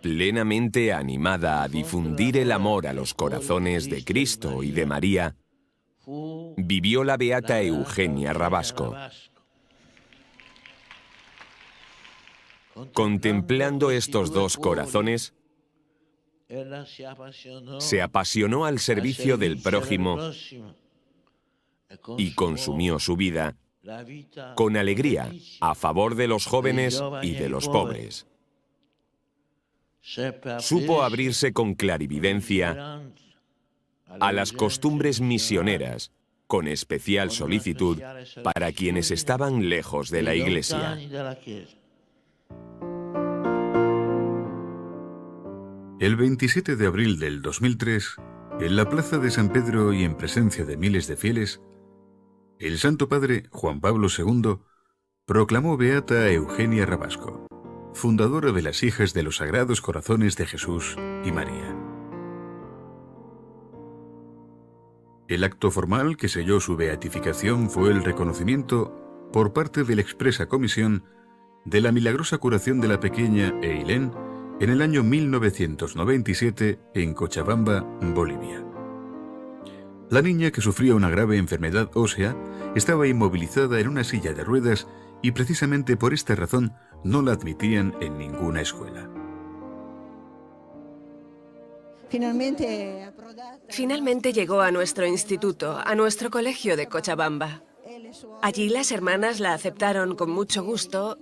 Plenamente animada a difundir el amor a los corazones de Cristo y de María, vivió la beata Eugenia Rabasco. Contemplando estos dos corazones, se apasionó al servicio del prójimo y consumió su vida con alegría a favor de los jóvenes y de los pobres. Supo abrirse con clarividencia a las costumbres misioneras, con especial solicitud para quienes estaban lejos de la Iglesia. El 27 de abril del 2003, en la plaza de San Pedro y en presencia de miles de fieles, el Santo Padre Juan Pablo II proclamó beata a Eugenia Rabasco, fundadora de las Hijas de los Sagrados Corazones de Jesús y María. El acto formal que selló su beatificación fue el reconocimiento por parte de la expresa comisión de la milagrosa curación de la pequeña Eileen en el año 1997 en Cochabamba, Bolivia. La niña, que sufría una grave enfermedad ósea, estaba inmovilizada en una silla de ruedas y precisamente por esta razón no la admitían en ninguna escuela. Finalmente llegó a nuestro instituto, a nuestro colegio de Cochabamba. Allí las hermanas la aceptaron con mucho gusto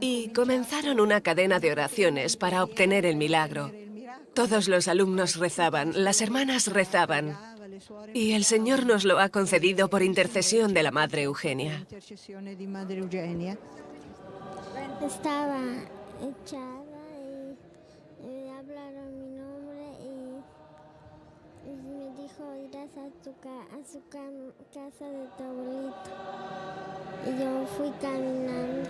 y comenzaron una cadena de oraciones para obtener el milagro. Todos los alumnos rezaban, las hermanas rezaban, y el Señor nos lo ha concedido por intercesión de la Madre Eugenia. Estaba echada y hablaron mi nombre y me dijo: irás a su casa de tu abuelito. Y yo fui caminando.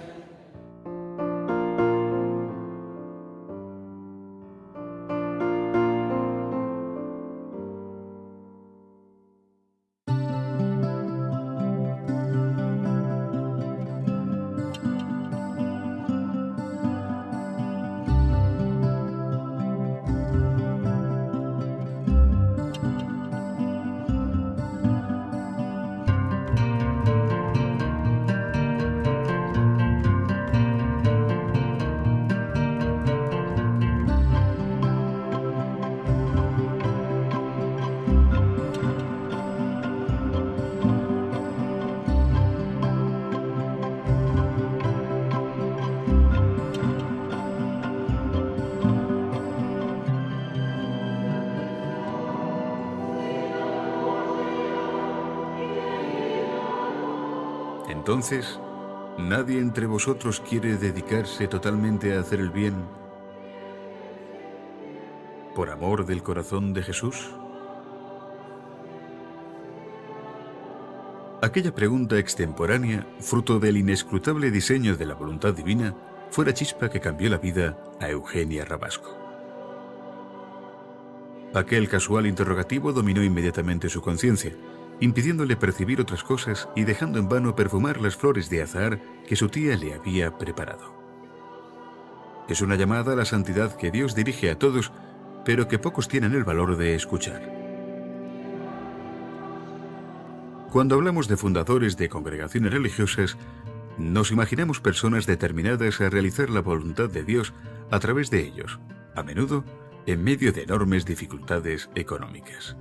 Entonces, ¿nadie entre vosotros quiere dedicarse totalmente a hacer el bien por amor del corazón de Jesús? Aquella pregunta extemporánea, fruto del inescrutable diseño de la voluntad divina, fue la chispa que cambió la vida a Eugenia Rabasco. Aquel casual interrogativo dominó inmediatamente su conciencia, impidiéndole percibir otras cosas y dejando en vano perfumar las flores de azahar que su tía le había preparado. Es una llamada a la santidad que Dios dirige a todos, pero que pocos tienen el valor de escuchar. Cuando hablamos de fundadores de congregaciones religiosas, nos imaginamos personas determinadas a realizar la voluntad de Dios a través de ellos, a menudo en medio de enormes dificultades económicas.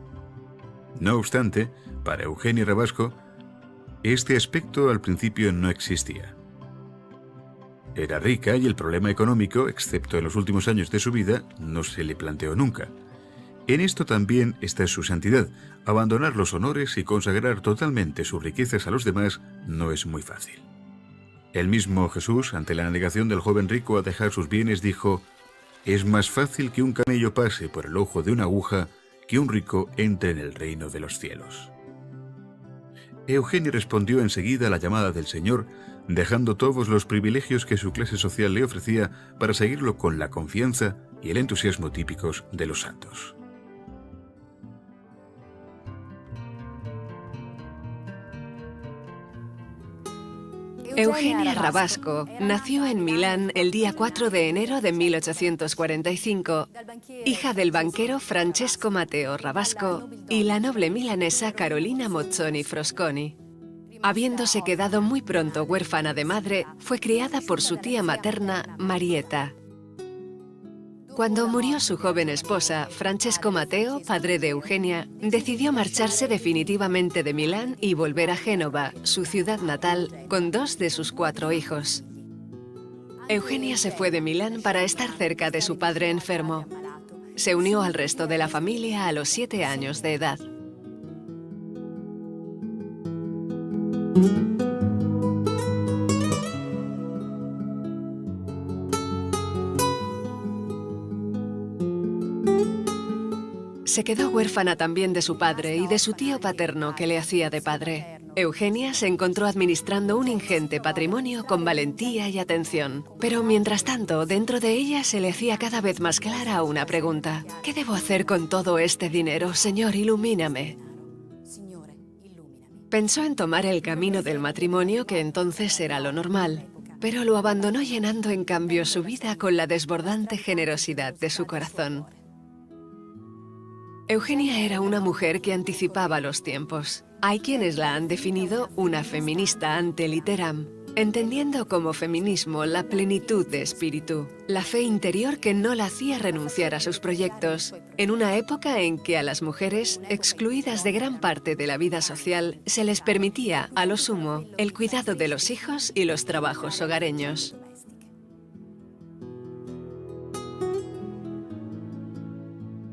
No obstante, para Eugenia Rabasco, este aspecto al principio no existía. Era rica y el problema económico, excepto en los últimos años de su vida, no se le planteó nunca. En esto también está su santidad. Abandonar los honores y consagrar totalmente sus riquezas a los demás no es muy fácil. El mismo Jesús, ante la negación del joven rico a dejar sus bienes, dijo: «Es más fácil que un camello pase por el ojo de una aguja que un rico entre en el reino de los cielos». Eugenia respondió enseguida a la llamada del Señor, dejando todos los privilegios que su clase social le ofrecía para seguirlo con la confianza y el entusiasmo típicos de los santos. Eugenia Rabasco nació en Milán el día 4 de enero de 1845, hija del banquero Francesco Matteo Rabasco y la noble milanesa Carolina Mozzoni Frosconi. Habiéndose quedado muy pronto huérfana de madre, fue criada por su tía materna, Marietta. Cuando murió su joven esposa, Francesco Matteo, padre de Eugenia, decidió marcharse definitivamente de Milán y volver a Génova, su ciudad natal, con 2 de sus 4 hijos. Eugenia se fue de Milán para estar cerca de su padre enfermo. Se unió al resto de la familia a los 7 años de edad. Se quedó huérfana también de su padre y de su tío paterno que le hacía de padre. Eugenia se encontró administrando un ingente patrimonio con valentía y atención. Pero mientras tanto, dentro de ella se le hacía cada vez más clara una pregunta. ¿Qué debo hacer con todo este dinero? Señor, ilumíname. Pensó en tomar el camino del matrimonio, que entonces era lo normal, pero lo abandonó llenando en cambio su vida con la desbordante generosidad de su corazón. Eugenia era una mujer que anticipaba los tiempos. Hay quienes la han definido una feminista ante litteram, entendiendo como feminismo la plenitud de espíritu, la fe interior que no la hacía renunciar a sus proyectos, en una época en que a las mujeres, excluidas de gran parte de la vida social, se les permitía, a lo sumo, el cuidado de los hijos y los trabajos hogareños.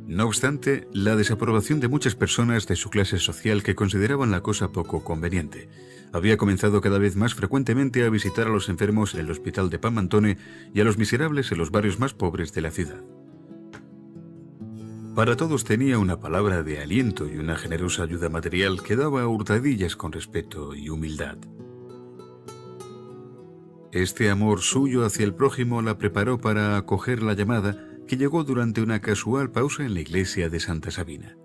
No obstante, la desaprobación de muchas personas de su clase social que consideraban la cosa poco conveniente había comenzado cada vez más frecuentemente a visitar a los enfermos en el hospital de Pamantone y a los miserables en los barrios más pobres de la ciudad. Para todos tenía una palabra de aliento y una generosa ayuda material que daba a hurtadillas con respeto y humildad. Este amor suyo hacia el prójimo la preparó para acoger la llamada que llegó durante una casual pausa en la iglesia de Santa Sabina.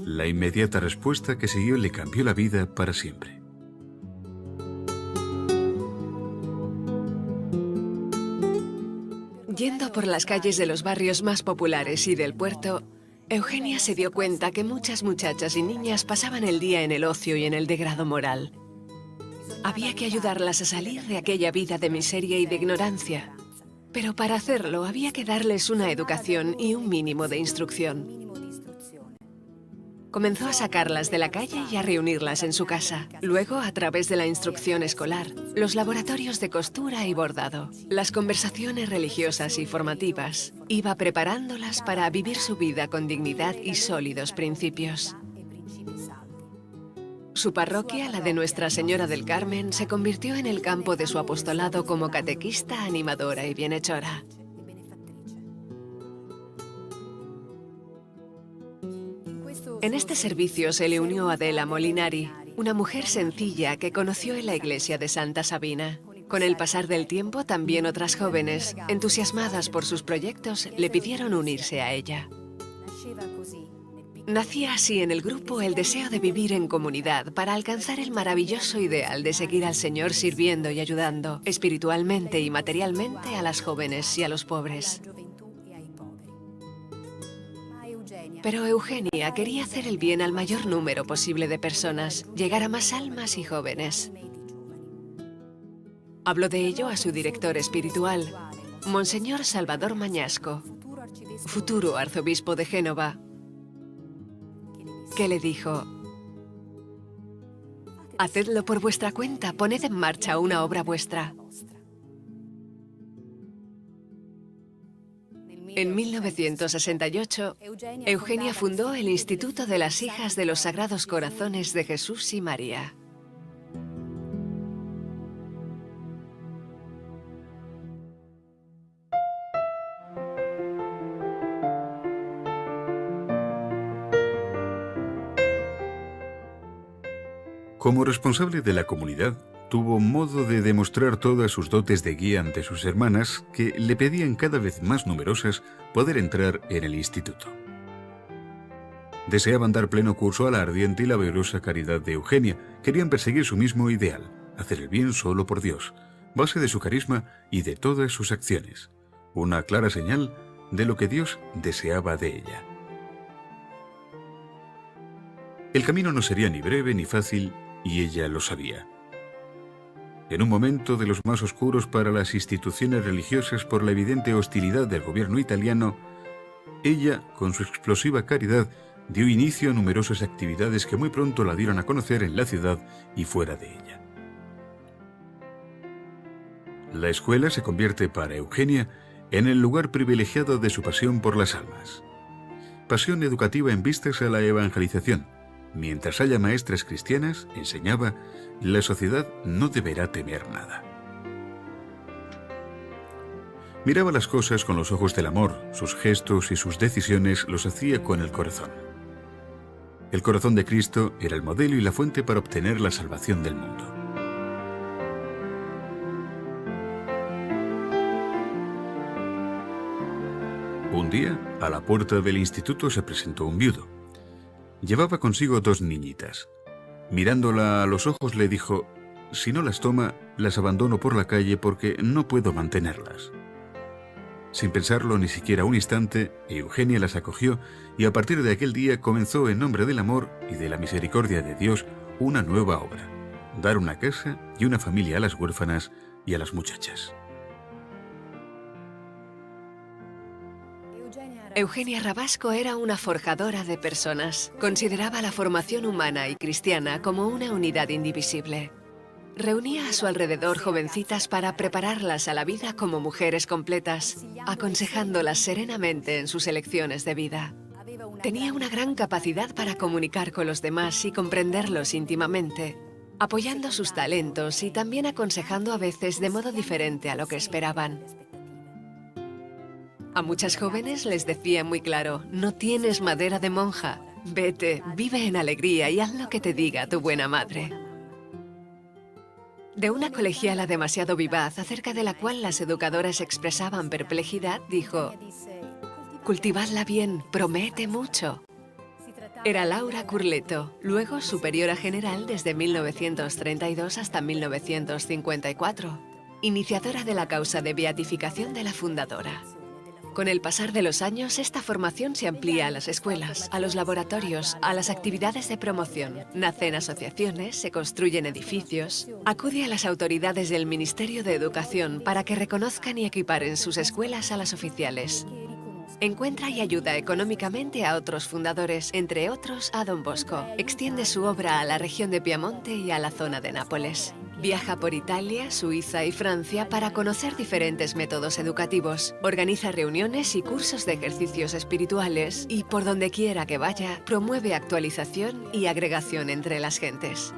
La inmediata respuesta que siguió le cambió la vida para siempre. Yendo por las calles de los barrios más populares y del puerto, Eugenia se dio cuenta que muchas muchachas y niñas pasaban el día en el ocio y en el degrado moral. Había que ayudarlas a salir de aquella vida de miseria y de ignorancia. Pero para hacerlo había que darles una educación y un mínimo de instrucción. Comenzó a sacarlas de la calle y a reunirlas en su casa. Luego, a través de la instrucción escolar, los laboratorios de costura y bordado, las conversaciones religiosas y formativas, iba preparándolas para vivir su vida con dignidad y sólidos principios. Su parroquia, la de Nuestra Señora del Carmen, se convirtió en el campo de su apostolado como catequista, animadora y bienhechora. En este servicio se le unió Adela Molinari, una mujer sencilla que conoció en la iglesia de Santa Sabina. Con el pasar del tiempo, también otras jóvenes, entusiasmadas por sus proyectos, le pidieron unirse a ella. Nacía así en el grupo el deseo de vivir en comunidad para alcanzar el maravilloso ideal de seguir al Señor sirviendo y ayudando espiritualmente y materialmente a las jóvenes y a los pobres. Pero Eugenia quería hacer el bien al mayor número posible de personas, llegar a más almas y jóvenes. Habló de ello a su director espiritual, Monseñor Salvador Mañasco, futuro arzobispo de Génova, que le dijo: «Hacedlo por vuestra cuenta, poned en marcha una obra vuestra». En 1968, Eugenia fundó el Instituto de las Hijas de los Sagrados Corazones de Jesús y María. Como responsable de la comunidad, tuvo modo de demostrar todas sus dotes de guía ante sus hermanas, que le pedían cada vez más numerosas poder entrar en el instituto. Deseaban dar pleno curso a la ardiente y laboriosa caridad de Eugenia, querían perseguir su mismo ideal, hacer el bien solo por Dios, base de su carisma y de todas sus acciones, una clara señal de lo que Dios deseaba de ella. El camino no sería ni breve ni fácil, y ella lo sabía. En un momento de los más oscuros para las instituciones religiosas por la evidente hostilidad del gobierno italiano, ella, con su explosiva caridad, dio inicio a numerosas actividades que muy pronto la dieron a conocer en la ciudad y fuera de ella. La escuela se convierte para Eugenia en el lugar privilegiado de su pasión por las almas. Pasión educativa en vistas a la evangelización. Mientras haya maestras cristianas, enseñaba, la sociedad no deberá temer nada. Miraba las cosas con los ojos del amor, sus gestos y sus decisiones los hacía con el corazón. El corazón de Cristo era el modelo y la fuente para obtener la salvación del mundo. Un día, a la puerta del instituto se presentó un viudo. Llevaba consigo 2 niñitas. Mirándola a los ojos le dijo: «Si no las toma, las abandono por la calle porque no puedo mantenerlas». Sin pensarlo ni siquiera un instante, Eugenia las acogió y a partir de aquel día comenzó en nombre del amor y de la misericordia de Dios una nueva obra: dar una casa y una familia a las huérfanas y a las muchachas. Eugenia Rabasco era una forjadora de personas. Consideraba la formación humana y cristiana como una unidad indivisible. Reunía a su alrededor jovencitas para prepararlas a la vida como mujeres completas, aconsejándolas serenamente en sus elecciones de vida. Tenía una gran capacidad para comunicar con los demás y comprenderlos íntimamente, apoyando sus talentos y también aconsejando a veces de modo diferente a lo que esperaban. A muchas jóvenes les decía muy claro: no tienes madera de monja, vete, vive en alegría y haz lo que te diga tu buena madre. De una colegiala demasiado vivaz, acerca de la cual las educadoras expresaban perplejidad, dijo: cultivadla bien, promete mucho. Era Laura Curleto, luego superiora general desde 1932 hasta 1954, iniciadora de la causa de beatificación de la fundadora. Con el pasar de los años, esta formación se amplía a las escuelas, a los laboratorios, a las actividades de promoción. Nacen asociaciones, se construyen edificios. Acude a las autoridades del Ministerio de Educación para que reconozcan y equiparen sus escuelas a las oficiales. Encuentra y ayuda económicamente a otros fundadores, entre otros a Don Bosco. Extiende su obra a la región de Piamonte y a la zona de Nápoles. Viaja por Italia, Suiza y Francia para conocer diferentes métodos educativos. Organiza reuniones y cursos de ejercicios espirituales y, por donde quiera que vaya, promueve actualización y agregación entre las gentes.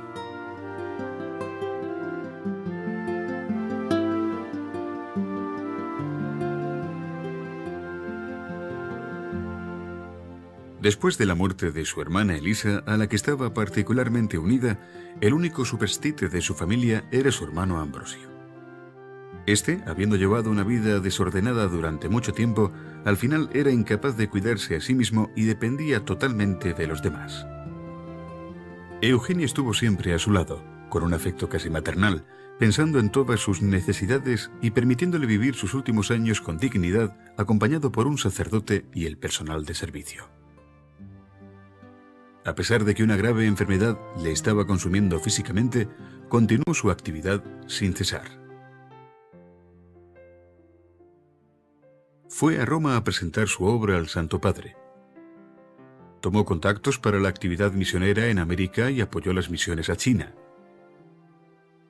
Después de la muerte de su hermana Elisa, a la que estaba particularmente unida, el único superstite de su familia era su hermano Ambrosio. Este, habiendo llevado una vida desordenada durante mucho tiempo, al final era incapaz de cuidarse a sí mismo y dependía totalmente de los demás. Eugenia estuvo siempre a su lado, con un afecto casi maternal, pensando en todas sus necesidades y permitiéndole vivir sus últimos años con dignidad, acompañado por un sacerdote y el personal de servicio. A pesar de que una grave enfermedad le estaba consumiendo físicamente, continuó su actividad sin cesar. Fue a Roma a presentar su obra al Santo Padre. Tomó contactos para la actividad misionera en América y apoyó las misiones a China.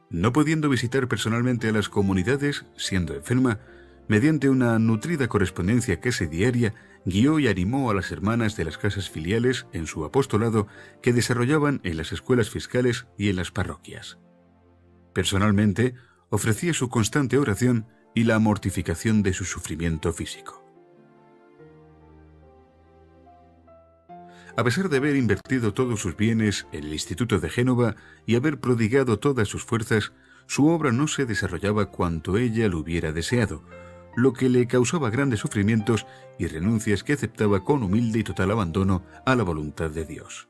No pudiendo visitar personalmente a las comunidades, siendo enferma, Mediante una nutrida correspondencia casi diaria, guió y animó a las hermanas de las casas filiales en su apostolado que desarrollaban en las escuelas fiscales y en las parroquias. Personalmente, ofrecía su constante oración y la mortificación de su sufrimiento físico. A pesar de haber invertido todos sus bienes en el Instituto de Génova y haber prodigado todas sus fuerzas, su obra no se desarrollaba cuanto ella lo hubiera deseado, lo que le causaba grandes sufrimientos y renuncias que aceptaba con humilde y total abandono a la voluntad de Dios.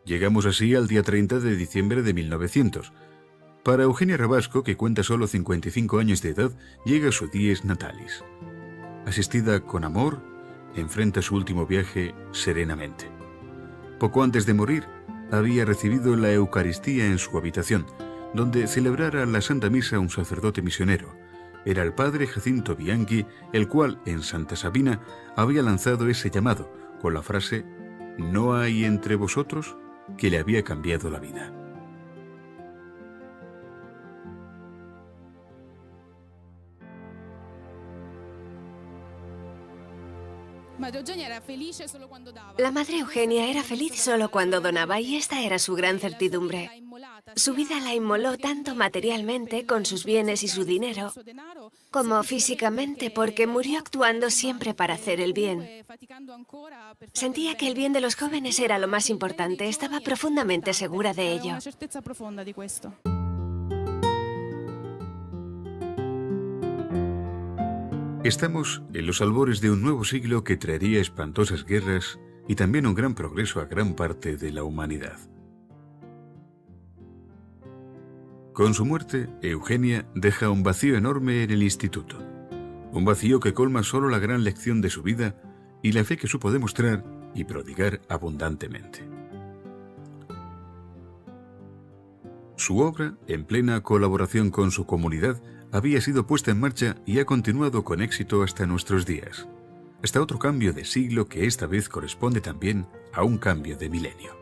Llegamos así al día 30 de diciembre de 1900. Para Eugenia Rabasco, que cuenta solo 55 años de edad, llega su dies natalis. Asistida con amor, enfrenta su último viaje serenamente. Poco antes de morir, había recibido la Eucaristía en su habitación, donde celebrara la Santa Misa un sacerdote misionero. Era el padre Jacinto Bianchi, el cual, en Santa Sabina, había lanzado ese llamado, con la frase «No hay entre vosotros», que le había cambiado la vida. La Madre Eugenia era feliz solo cuando donaba y esta era su gran certidumbre. Su vida la inmoló tanto materialmente con sus bienes y su dinero, como físicamente porque murió actuando siempre para hacer el bien. Sentía que el bien de los jóvenes era lo más importante, estaba profundamente segura de ello. Estamos en los albores de un nuevo siglo que traería espantosas guerras y también un gran progreso a gran parte de la humanidad. Con su muerte, Eugenia deja un vacío enorme en el instituto. Un vacío que colma solo la gran lección de su vida y la fe que supo demostrar y prodigar abundantemente. Su obra, en plena colaboración con su comunidad, había sido puesta en marcha y ha continuado con éxito hasta nuestros días, hasta otro cambio de siglo que esta vez corresponde también a un cambio de milenio.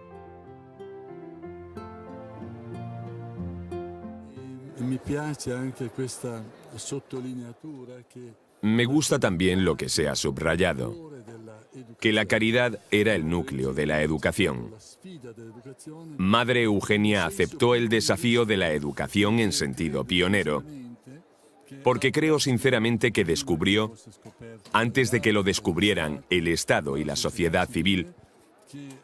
Me gusta también lo que se ha subrayado, que la caridad era el núcleo de la educación. Madre Eugenia aceptó el desafío de la educación en sentido pionero, porque creo sinceramente que descubrió, antes de que lo descubrieran el Estado y la sociedad civil,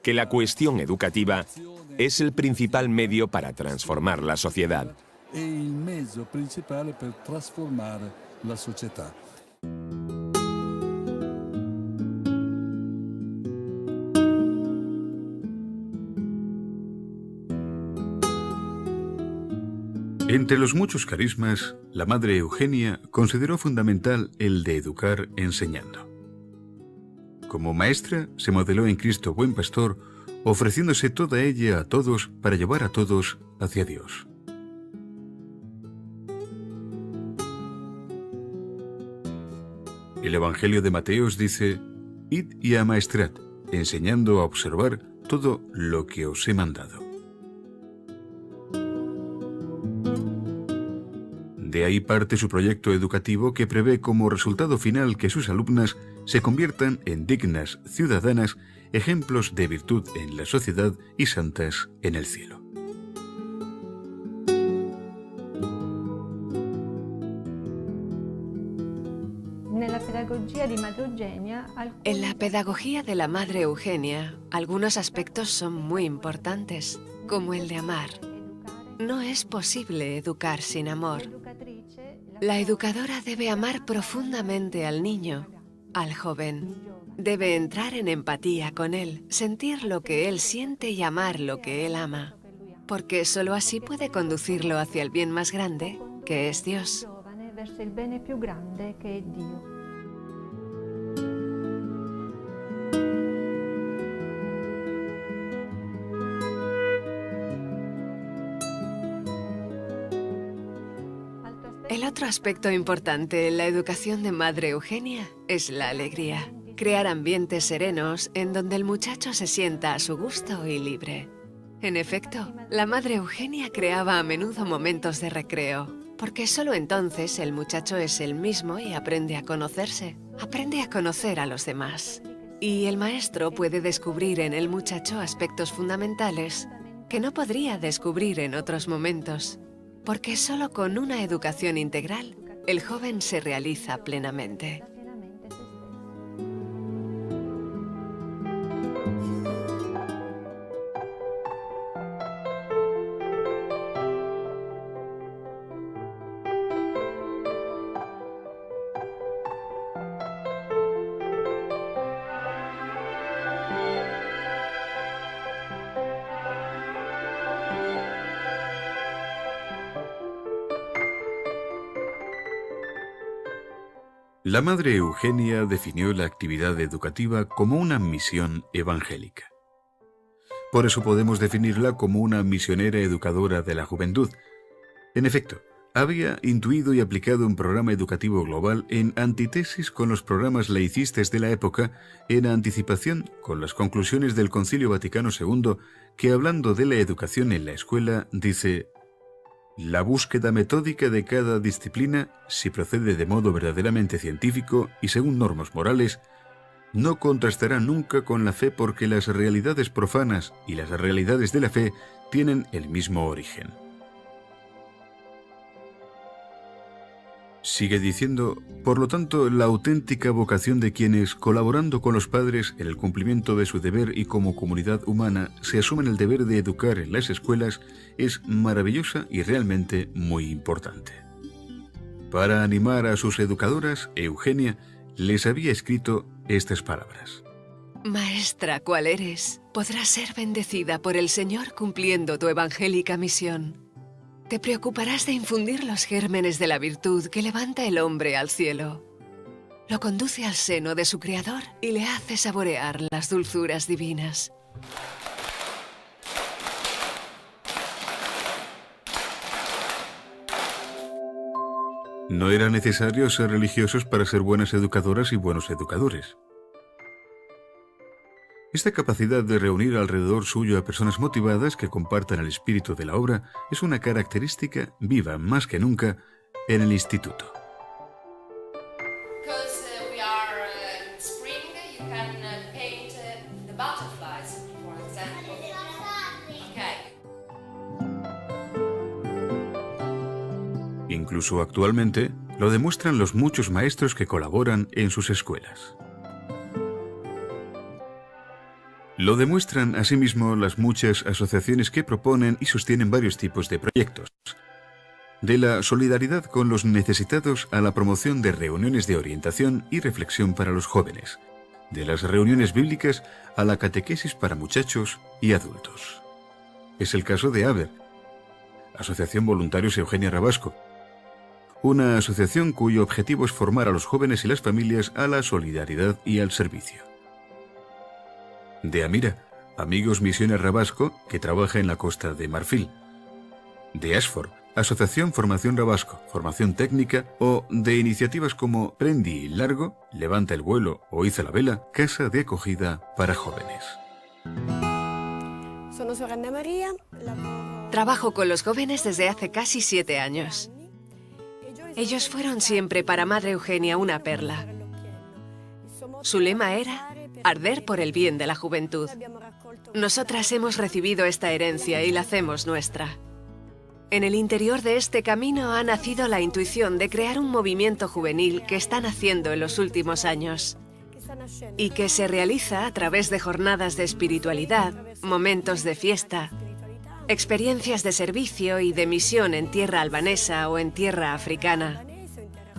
que la cuestión educativa es el principal medio para transformar la sociedad. Entre los muchos carismas, la Madre Eugenia consideró fundamental el de educar enseñando. Como maestra, se modeló en Cristo Buen Pastor, ofreciéndose toda ella a todos para llevar a todos hacia Dios. El Evangelio de Mateos dice: «Id y amaestrad, enseñando a observar todo lo que os he mandado». De ahí parte su proyecto educativo que prevé como resultado final que sus alumnas se conviertan en dignas ciudadanas, ejemplos de virtud en la sociedad y santas en el cielo. En la pedagogía de la Madre Eugenia, algunos aspectos son muy importantes, como el de amar. No es posible educar sin amor. La educadora debe amar profundamente al niño, al joven. Debe entrar en empatía con él, sentir lo que él siente y amar lo que él ama, porque solo así puede conducirlo hacia el bien más grande, que es Dios. El otro aspecto importante en la educación de Madre Eugenia es la alegría. Crear ambientes serenos en donde el muchacho se sienta a su gusto y libre. En efecto, la madre Eugenia creaba a menudo momentos de recreo, porque solo entonces el muchacho es el mismo y aprende a conocerse, aprende a conocer a los demás. Y el maestro puede descubrir en el muchacho aspectos fundamentales que no podría descubrir en otros momentos, porque solo con una educación integral el joven se realiza plenamente. La madre Eugenia definió la actividad educativa como una misión evangélica. Por eso podemos definirla como una misionera educadora de la juventud. En efecto, había intuido y aplicado un programa educativo global en antítesis con los programas laicistas de la época, en anticipación con las conclusiones del Concilio Vaticano II, que hablando de la educación en la escuela dice: la búsqueda metódica de cada disciplina, si procede de modo verdaderamente científico y según normas morales, no contrastará nunca con la fe, porque las realidades profanas y las realidades de la fe tienen el mismo origen. Sigue diciendo: por lo tanto, la auténtica vocación de quienes, colaborando con los padres en el cumplimiento de su deber y como comunidad humana, se asumen el deber de educar en las escuelas, es maravillosa y realmente muy importante. Para animar a sus educadoras, Eugenia les había escrito estas palabras: Maestra, ¿cuál eres? Podrás ser bendecida por el Señor cumpliendo tu evangélica misión. Te preocuparás de infundir los gérmenes de la virtud que levanta el hombre al cielo. Lo conduce al seno de su Creador y le hace saborear las dulzuras divinas. No era necesario ser religiosos para ser buenas educadoras y buenos educadores. Esta capacidad de reunir alrededor suyo a personas motivadas que compartan el espíritu de la obra es una característica viva más que nunca en el instituto. Incluso actualmente lo demuestran los muchos maestros que colaboran en sus escuelas. Lo demuestran asimismo las muchas asociaciones que proponen y sostienen varios tipos de proyectos. De la solidaridad con los necesitados a la promoción de reuniones de orientación y reflexión para los jóvenes. De las reuniones bíblicas a la catequesis para muchachos y adultos. Es el caso de ABER, Asociación Voluntarios Eugenia Rabasco, una asociación cuyo objetivo es formar a los jóvenes y las familias a la solidaridad y al servicio. De Amira, Amigos Misiones Rabasco, que trabaja en la Costa de Marfil. De Ashford, Asociación Formación Rabasco, formación técnica, o de iniciativas como Prendi Largo, Levanta el Vuelo o Iza la Vela, casa de acogida para jóvenes. Trabajo con los jóvenes desde hace casi 7 años. Ellos fueron siempre para Madre Eugenia una perla. Su lema era arder por el bien de la juventud. Nosotras hemos recibido esta herencia y la hacemos nuestra. En el interior de este camino ha nacido la intuición de crear un movimiento juvenil que están haciendo en los últimos años y que se realiza a través de jornadas de espiritualidad, momentos de fiesta, experiencias de servicio y de misión en tierra albanesa o en tierra africana.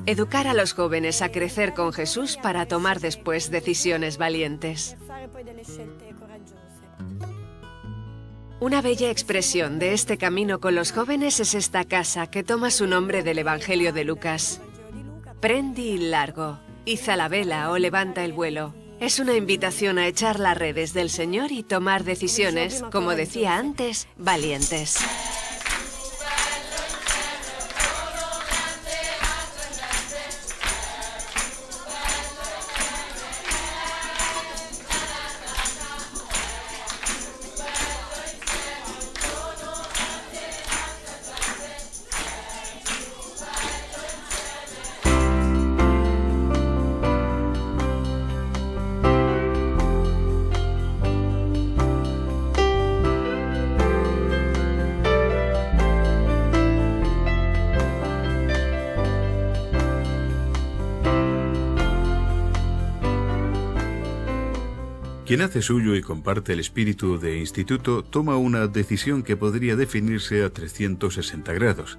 Educar a los jóvenes a crecer con Jesús para tomar después decisiones valientes. Una bella expresión de este camino con los jóvenes es esta casa que toma su nombre del Evangelio de Lucas. Prendi largo, iza la vela o levanta el vuelo. Es una invitación a echar las redes del Señor y tomar decisiones, como decía antes, valientes. Quien hace suyo y comparte el espíritu de instituto toma una decisión que podría definirse a 360 grados.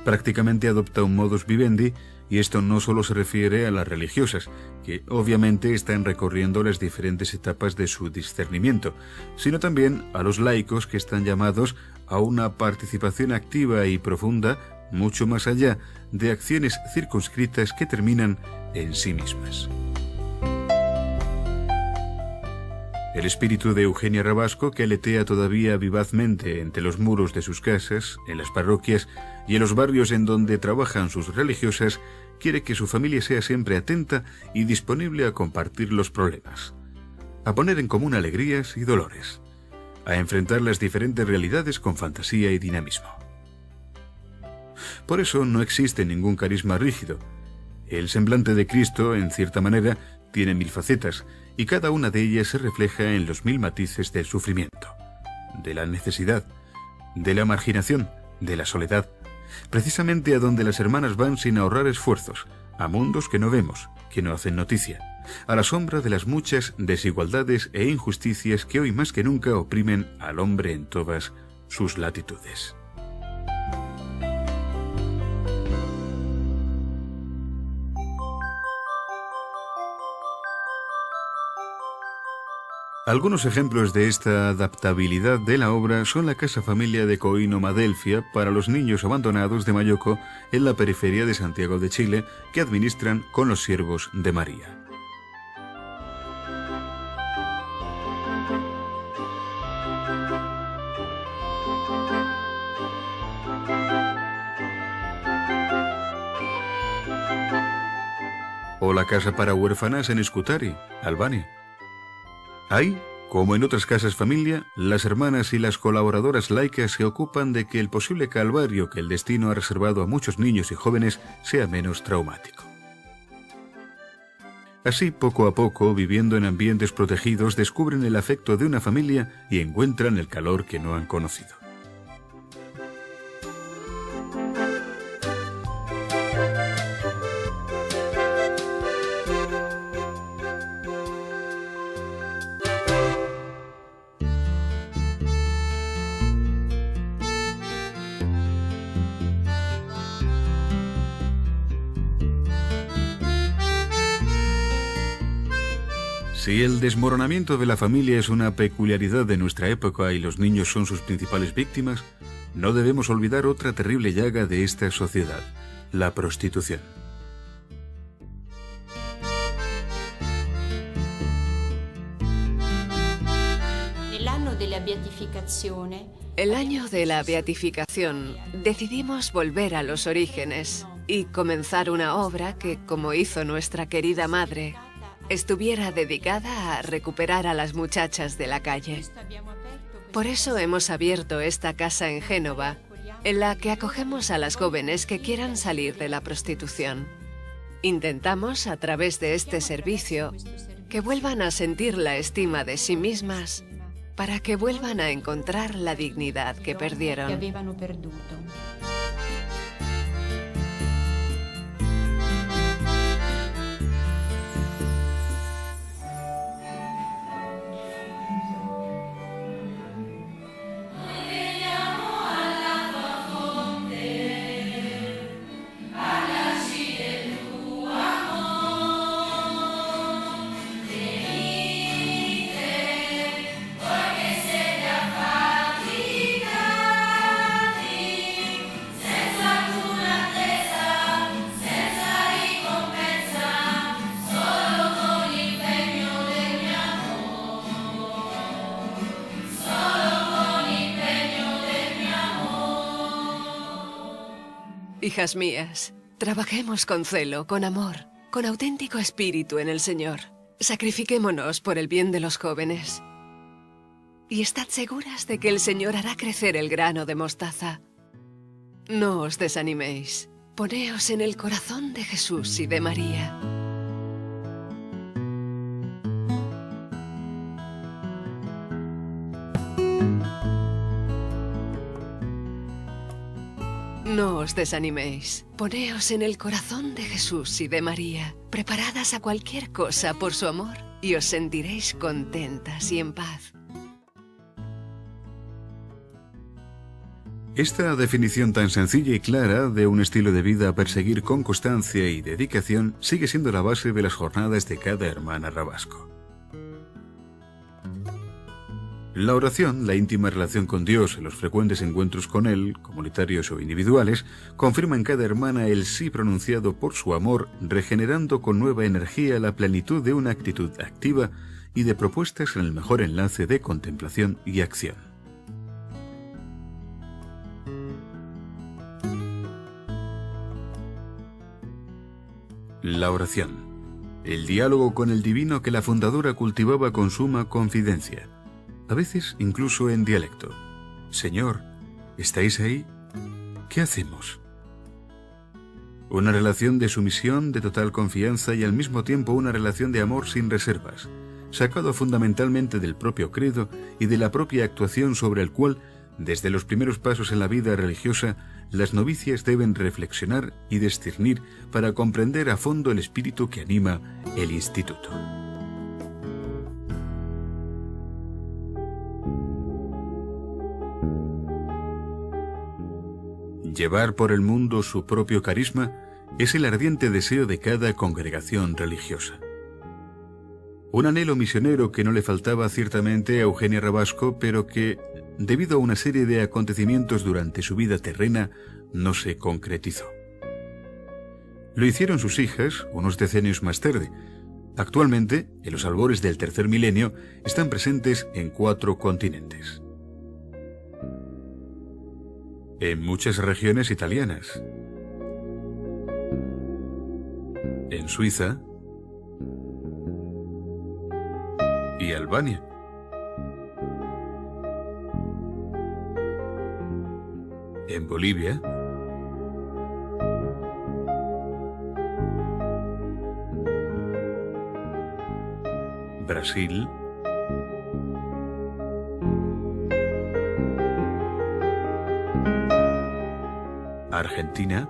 Prácticamente adopta un modus vivendi, y esto no solo se refiere a las religiosas, que obviamente están recorriendo las diferentes etapas de su discernimiento, sino también a los laicos que están llamados a una participación activa y profunda, mucho más allá de acciones circunscritas que terminan en sí mismas. El espíritu de Eugenia Rabasco, que aletea todavía vivazmente entre los muros de sus casas, en las parroquias y en los barrios en donde trabajan sus religiosas, quiere que su familia sea siempre atenta y disponible a compartir los problemas, a poner en común alegrías y dolores, a enfrentar las diferentes realidades con fantasía y dinamismo. Por eso no existe ningún carisma rígido. El semblante de Cristo, en cierta manera, tiene 1000 facetas, y cada una de ellas se refleja en los 1000 matices del sufrimiento, de la necesidad, de la marginación, de la soledad, precisamente a donde las hermanas van sin ahorrar esfuerzos, a mundos que no vemos, que no hacen noticia, a la sombra de las muchas desigualdades e injusticias que hoy más que nunca oprimen al hombre en todas sus latitudes. Algunos ejemplos de esta adaptabilidad de la obra son la Casa Familia de Coino Madelfia para los niños abandonados de Mayoco en la periferia de Santiago de Chile, que administran con los siervos de María. O la Casa para Huérfanas en Scutari, Albania. Ahí, como en otras casas familia, las hermanas y las colaboradoras laicas se ocupan de que el posible calvario que el destino ha reservado a muchos niños y jóvenes sea menos traumático. Así, poco a poco, viviendo en ambientes protegidos, descubren el afecto de una familia y encuentran el calor que no han conocido. Si el desmoronamiento de la familia es una peculiaridad de nuestra época y los niños son sus principales víctimas, no debemos olvidar otra terrible llaga de esta sociedad, la prostitución. El año de la beatificación, decidimos volver a los orígenes y comenzar una obra que, como hizo nuestra querida madre, estuviera dedicada a recuperar a las muchachas de la calle. Por eso hemos abierto esta casa en Génova, en la que acogemos a las jóvenes que quieran salir de la prostitución. Intentamos, a través de este servicio, que vuelvan a sentir la estima de sí mismas, para que vuelvan a encontrar la dignidad que perdieron. Hijas mías, trabajemos con celo, con amor, con auténtico espíritu en el Señor. Sacrifiquémonos por el bien de los jóvenes. Y estad seguras de que el Señor hará crecer el grano de mostaza. No os desaniméis. Poneos en el corazón de Jesús y de María. No os desaniméis. Poneos en el corazón de Jesús y de María, preparadas a cualquier cosa por su amor y os sentiréis contentas y en paz. Esta definición tan sencilla y clara de un estilo de vida a perseguir con constancia y dedicación sigue siendo la base de las jornadas de cada hermana Rabasco. La oración, la íntima relación con Dios y los frecuentes encuentros con Él, comunitarios o individuales, confirma en cada hermana el sí pronunciado por su amor, regenerando con nueva energía la plenitud de una actitud activa y de propuestas en el mejor enlace de contemplación y acción. La oración, el diálogo con el divino que la fundadora cultivaba con suma confidencia, a veces incluso en dialecto. Señor, ¿estáis ahí? ¿Qué hacemos? Una relación de sumisión, de total confianza y al mismo tiempo una relación de amor sin reservas, sacado fundamentalmente del propio credo y de la propia actuación sobre el cual, desde los primeros pasos en la vida religiosa, las novicias deben reflexionar y discernir para comprender a fondo el espíritu que anima el instituto. Llevar por el mundo su propio carisma es el ardiente deseo de cada congregación religiosa. Un anhelo misionero que no le faltaba ciertamente a Eugenia Rabasco, pero que, debido a una serie de acontecimientos durante su vida terrena, no se concretizó. Lo hicieron sus hijas unos decenios más tarde. Actualmente, en los albores del tercer milenio, están presentes en 4 continentes. En muchas regiones italianas, en Suiza y Albania. En Bolivia, Brasil, Argentina,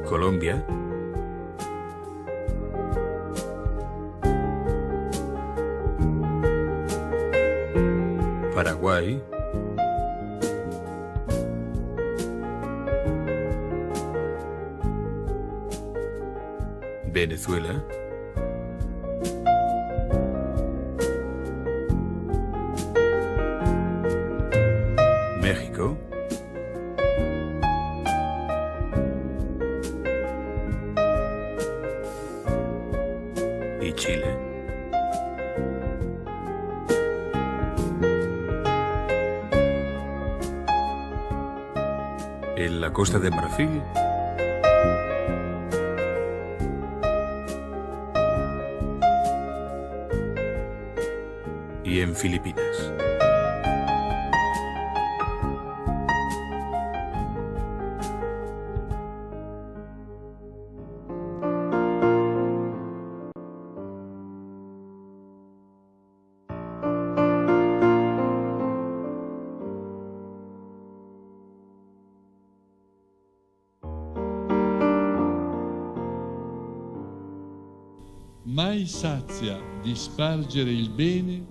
Colombia, Paraguay, Venezuela, México, y Chile. En la Costa de Marfil y en Filipinas. Mai sazia di spargere il bene,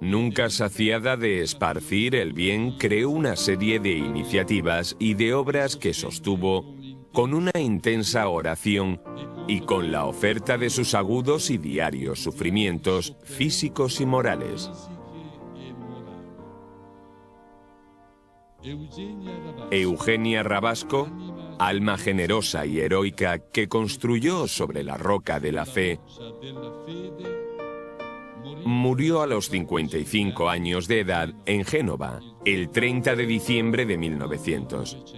Nunca saciada de esparcir el bien, creó una serie de iniciativas y de obras que sostuvo con una intensa oración y con la oferta de sus agudos y diarios sufrimientos físicos y morales. Eugenia Rabasco, alma generosa y heroica que construyó sobre la roca de la fe, murió a los 55 años de edad en Génova, el 30 de diciembre de 1900.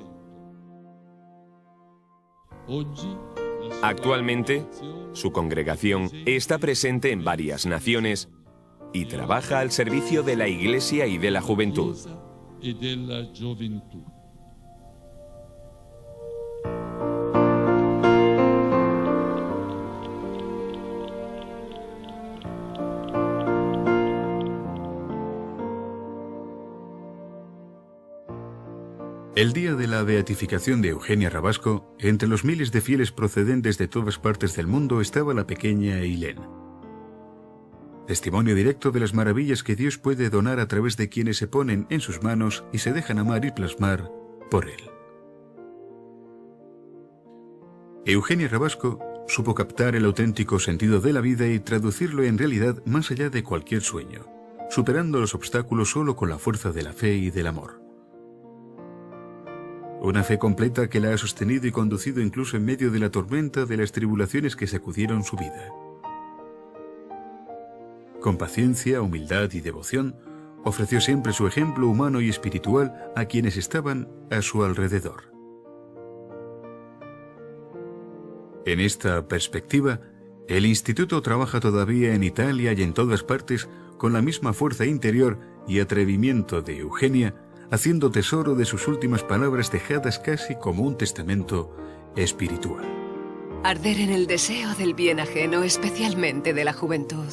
Actualmente, su congregación está presente en varias naciones y trabaja al servicio de la Iglesia y de la juventud. e della gioventù. El día de la beatificación de Eugenia Rabasco, entre los miles de fieles procedentes de todas partes del mundo estaba la pequeña Eileen. Testimonio directo de las maravillas que Dios puede donar a través de quienes se ponen en sus manos y se dejan amar y plasmar por Él. Eugenia Rabasco supo captar el auténtico sentido de la vida y traducirlo en realidad más allá de cualquier sueño, superando los obstáculos solo con la fuerza de la fe y del amor. Una fe completa que la ha sostenido y conducido incluso en medio de la tormenta de las tribulaciones que sacudieron su vida. Con paciencia, humildad y devoción, ofreció siempre su ejemplo humano y espiritual a quienes estaban a su alrededor. En esta perspectiva, el Instituto trabaja todavía en Italia y en todas partes con la misma fuerza interior y atrevimiento de Eugenia, haciendo tesoro de sus últimas palabras dejadas casi como un testamento espiritual. Arder en el deseo del bien ajeno, especialmente de la juventud.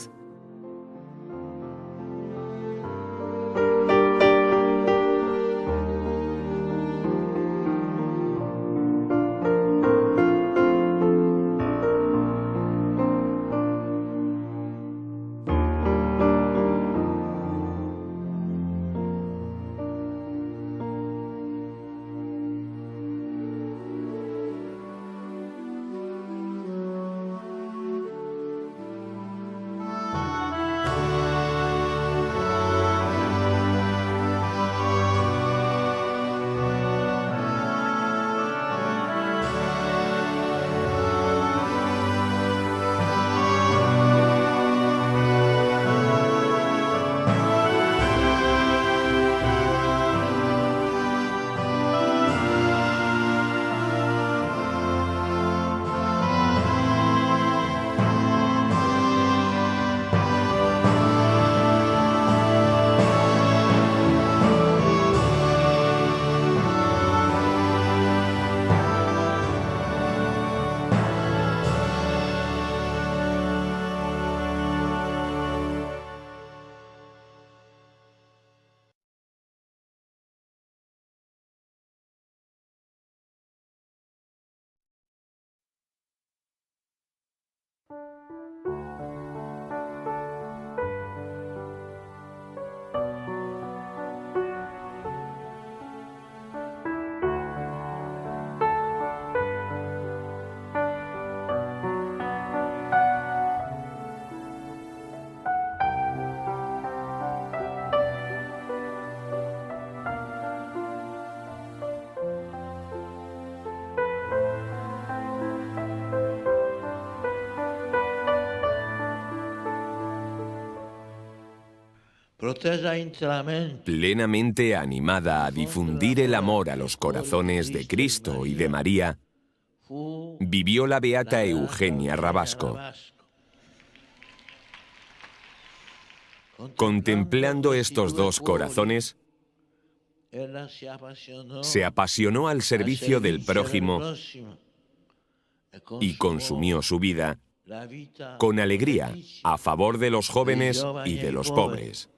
Plenamente animada a difundir el amor a los corazones de Cristo y de María, vivió la beata Eugenia Rabasco. Contemplando estos dos corazones, se apasionó al servicio del prójimo y consumió su vida con alegría a favor de los jóvenes y de los pobres.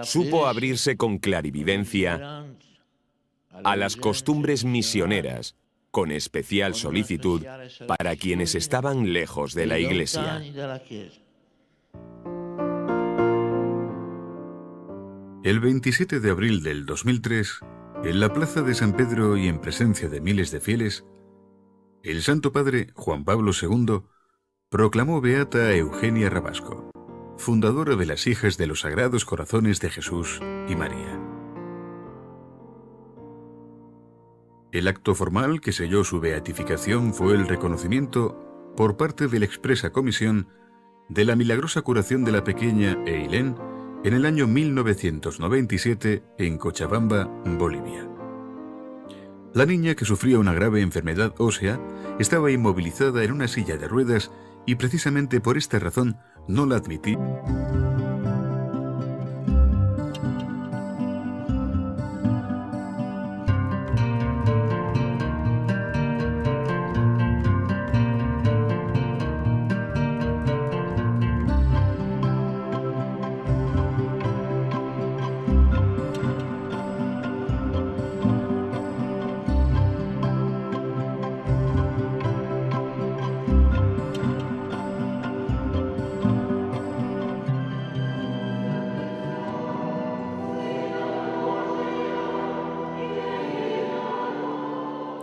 Supo abrirse con clarividencia a las costumbres misioneras, con especial solicitud para quienes estaban lejos de la Iglesia. El 27 de abril del 2003, en la plaza de San Pedro y en presencia de miles de fieles, el Santo Padre Juan Pablo II proclamó beata a Eugenia Rabasco, fundadora de las Hijas de los Sagrados Corazones de Jesús y María. El acto formal que selló su beatificación fue el reconocimiento por parte de la expresa comisión de la milagrosa curación de la pequeña Eileen en el año 1997 en Cochabamba, Bolivia. La niña, que sufría una grave enfermedad ósea, estaba inmovilizada en una silla de ruedas y precisamente por esta razón no la admití.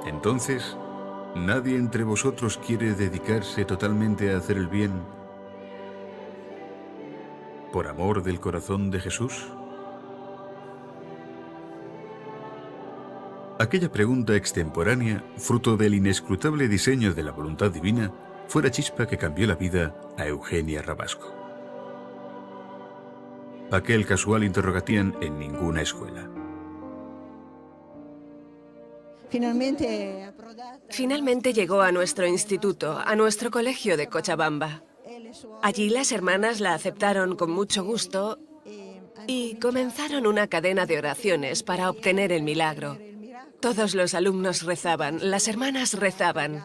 Entonces, ¿nadie entre vosotros quiere dedicarse totalmente a hacer el bien por amor del corazón de Jesús? Aquella pregunta extemporánea, fruto del inescrutable diseño de la voluntad divina, fue la chispa que cambió la vida a Eugenia Rabasco. Aquel casual interrogatían en ninguna escuela. Finalmente llegó a nuestro instituto, a nuestro colegio de Cochabamba. Allí las hermanas la aceptaron con mucho gusto y comenzaron una cadena de oraciones para obtener el milagro. Todos los alumnos rezaban, las hermanas rezaban,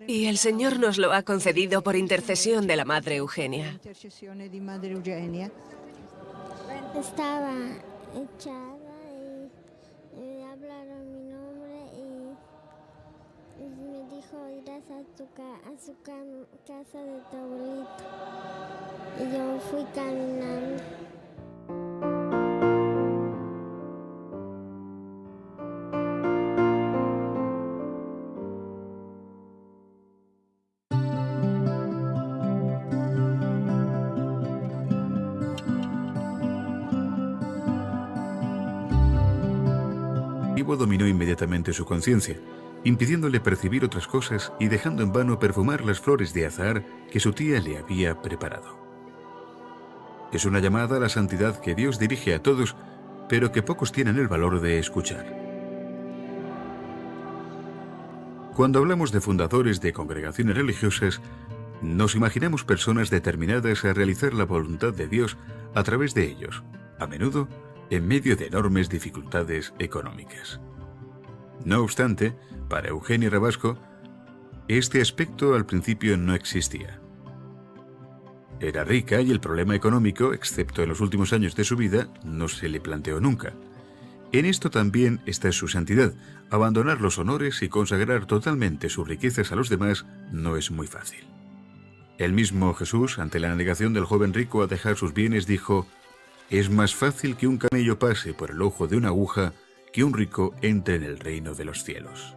y el Señor nos lo ha concedido por intercesión de la Madre Eugenia. Estaba echada y me hablaron mi nombre y me dijo, irás a su casa de tu abuelito. Y yo fui caminando. Dominó inmediatamente su conciencia, impidiéndole percibir otras cosas y dejando en vano perfumar las flores de azahar que su tía le había preparado. Es una llamada a la santidad que Dios dirige a todos, pero que pocos tienen el valor de escuchar. Cuando hablamos de fundadores de congregaciones religiosas, nos imaginamos personas determinadas a realizar la voluntad de Dios a través de ellos, a menudo en medio de enormes dificultades económicas. No obstante, para Eugenia Rabasco, este aspecto al principio no existía. Era rica y el problema económico, excepto en los últimos años de su vida, no se le planteó nunca. En esto también está su santidad. Abandonar los honores y consagrar totalmente sus riquezas a los demás no es muy fácil. El mismo Jesús, ante la negación del joven rico a dejar sus bienes, dijo: «Es más fácil que un camello pase por el ojo de una aguja que un rico entre en el reino de los cielos».